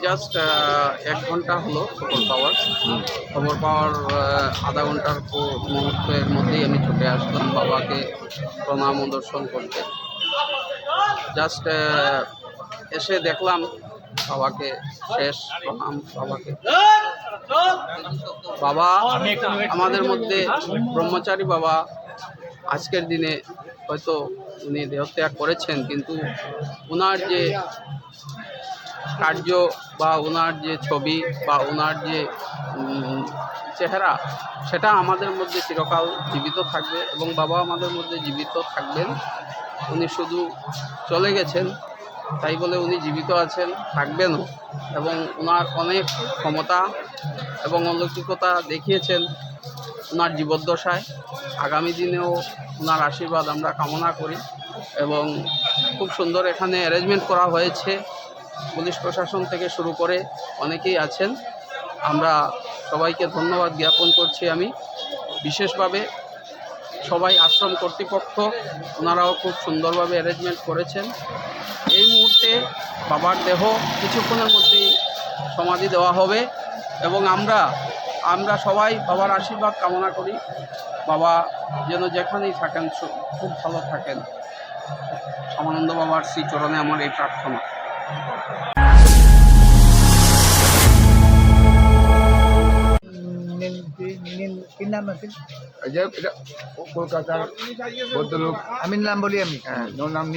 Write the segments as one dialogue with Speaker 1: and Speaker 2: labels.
Speaker 1: Just 1 ঘন্টা হলো খবর পাওয়ার আধা ঘন্টার মুহূর্তের মধ্যেই আমি ছুটে আসলাম বাবাকে প্রণাম ও দর্শন করতে। জাস্ট এসে দেখলাম বাবাকে, শেষ প্রণাম বাবাকে। বাবা আমাদের মধ্যে ব্রহ্মচারী বাবা আজকের দিনে হয়তো উনি দেহত্যাগ করেছেন, কিন্তু ওনার যে কার্য বা ওনার যে ছবি বা ওনার যে চেহারা, সেটা আমাদের মধ্যে চিরকাল জীবিত থাকবে এবং বাবা আমাদের মধ্যে জীবিত থাকবেন। উনি শুধু চলে গেছেন তাই বলে উনি জীবিত আছেন, থাকবেনও, এবং ওনার অনেক ক্ষমতা এবং অলৌকিকতা দেখিয়েছেন ওনার জীবদ্দশায়। আগামী দিনেও ওনার আশীর্বাদ আমরা কামনা করি এবং খুব সুন্দর এখানে অ্যারেঞ্জমেন্ট করা হয়েছে। পুলিশ প্রশাসন থেকে শুরু করে অনেকেই আছেন। আমরা সবাইকে ধন্যবাদ জ্ঞাপন করছি। আমি বিশেষভাবে সবাই আশ্রম কর্তৃপক্ষ, ওনারাও খুব সুন্দরভাবে অ্যারেঞ্জমেন্ট করেছেন। এই মুহূর্তে বাবার দেহ কিছুক্ষণের মধ্যেই সমাধি দেওয়া হবে এবং আমরা সবাই বাবার আশীর্বাদ কামনা করি। বাবা যেন যেখানেই থাকেন খুব ভালো থাকেন। সমানন্দ বাবার শ্রীচরণে আমার এই প্রার্থনা।
Speaker 2: কি নাম আছে?
Speaker 3: কলকাতার ভদ্রলোক।
Speaker 2: আমি নাম বলি আমি।
Speaker 3: হ্যাঁ, ওর নাম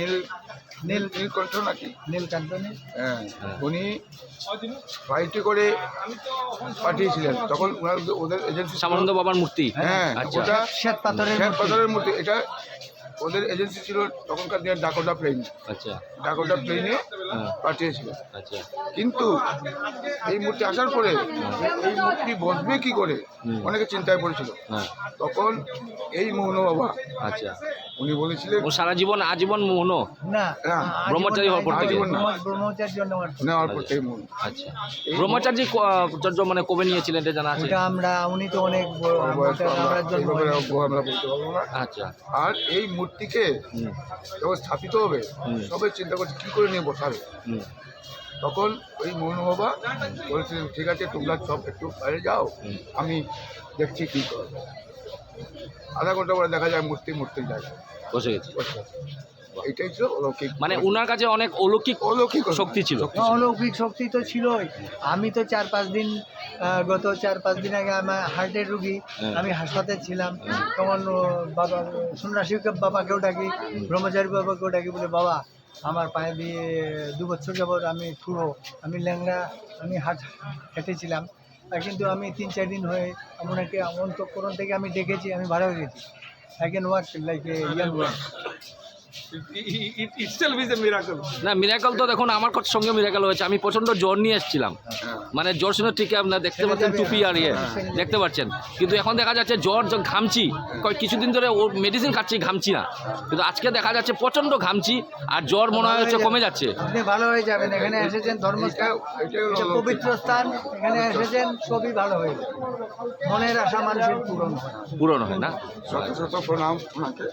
Speaker 3: নীলকণ্ঠ নাকি?
Speaker 2: নীলকান্ত।
Speaker 3: হ্যাঁ, উনি ফ্লাইটে করে পাঠিয়েছিলেন। তখন ওদের এজেন্সি
Speaker 4: সামানন্দ বাবার মূর্তি।
Speaker 3: হ্যাঁ,
Speaker 4: আচ্ছা।
Speaker 3: ওটা
Speaker 2: শ্বেত
Speaker 3: পাথরের মূর্তি। এটা ওদের এজেন্সি ছিল তখনকার দিনে ডাকোটা প্লেন।
Speaker 4: আচ্ছা।
Speaker 3: ডাকোটা প্লেনে পাঠিয়েছিল।
Speaker 4: আচ্ছা।
Speaker 3: কিন্তু এই মূর্তি আসার পরে এই মূর্তি বসবে কি করে অনেকে চিন্তায় পড়েছিল। তখন এই মোহন বাবা,
Speaker 4: আচ্ছা,
Speaker 3: উনি বলেছিলেন
Speaker 4: ও সারা জীবন আজীবন মোহন
Speaker 2: না,
Speaker 4: ব্রহ্মচারী হওয়ার পর থেকে
Speaker 2: ব্রহ্মচারী
Speaker 3: নেওয়ার পর থেকে মোহন।
Speaker 4: আচ্ছা, ব্রহ্মচারী মানে কবে নিয়েছিলেন এটা জানা আছে?
Speaker 2: উনি তো অনেক
Speaker 3: আমরা বলতে পারবো না।
Speaker 4: আচ্ছা।
Speaker 3: আর এই মূর্তিকে যখন স্থাপিত হবে সবাই চিন্তা করছে কি করে নিয়ে বসাবে। তখন ওই মোহন বাবা বলেছিলেন, ঠিক আছে তোমরা সব একটু বাইরে যাও, আমি দেখছি কী করবো। আধা ঘন্টা পরে দেখা যায় মূর্তি জায়গায়
Speaker 4: বসে গেছে।
Speaker 3: এটাই ছিল অলৌকিক।
Speaker 4: মানে ওনার কাছে অনেক অলৌকিক শক্তি ছিল।
Speaker 2: অলৌকিক শক্তি তো ছিলই। আমি তো 4-5 দিন, গত 4-5 দিন আগে আমার হার্টের রুগী, আমি হাসপাতালে ছিলাম। তখন বাবা সন্ন্যাসী বাবাকেও ডাকি, ব্রহ্মচারী বাবাকেও ডাকি, বলে বাবা আমার পায়ে দিয়ে 2 বছর যাবৎ আমি পুরো ল্যাংড়া, আমি হেঁটেছিলাম, কিন্তু আমি 3-4 দিন হয়ে ওনাকে অন্তঃকরণ থেকে আমি ডেকেছি, আমি ভালো হয়ে গেছি। I can walk like a young one.
Speaker 4: না, মিরাকল তো দেখুন আমার সঙ্গে মিরাকল হয়েছে। আমি প্রচণ্ড জ্বর নিয়ে এসেছিলাম, মানে জ্বর শুনে ঠিক আপনার দেখতে পাচ্ছেন টুপি আর দেখতে পাচ্ছেন, কিন্তু এখন দেখা যাচ্ছে জ্বর ঘামছি, কিছুদিন ধরে ও মেডিসিন খাচ্ছি, ঘামছি না, কিন্তু আজকে দেখা যাচ্ছে প্রচণ্ড ঘামছি আর জ্বর মনে হয় হচ্ছে কমে যাচ্ছে।
Speaker 2: আপনি ভালো হয়ে যাবেন। এখানে এসেছেন ধর্মস্থান, পবিত্র স্থান, এখানে এসেছেন সবই ভালো হয়ে যাবে। মনের আশা মানুষের পূরণ হয়
Speaker 4: না।
Speaker 3: শত শত প্রণাম ওনাকে।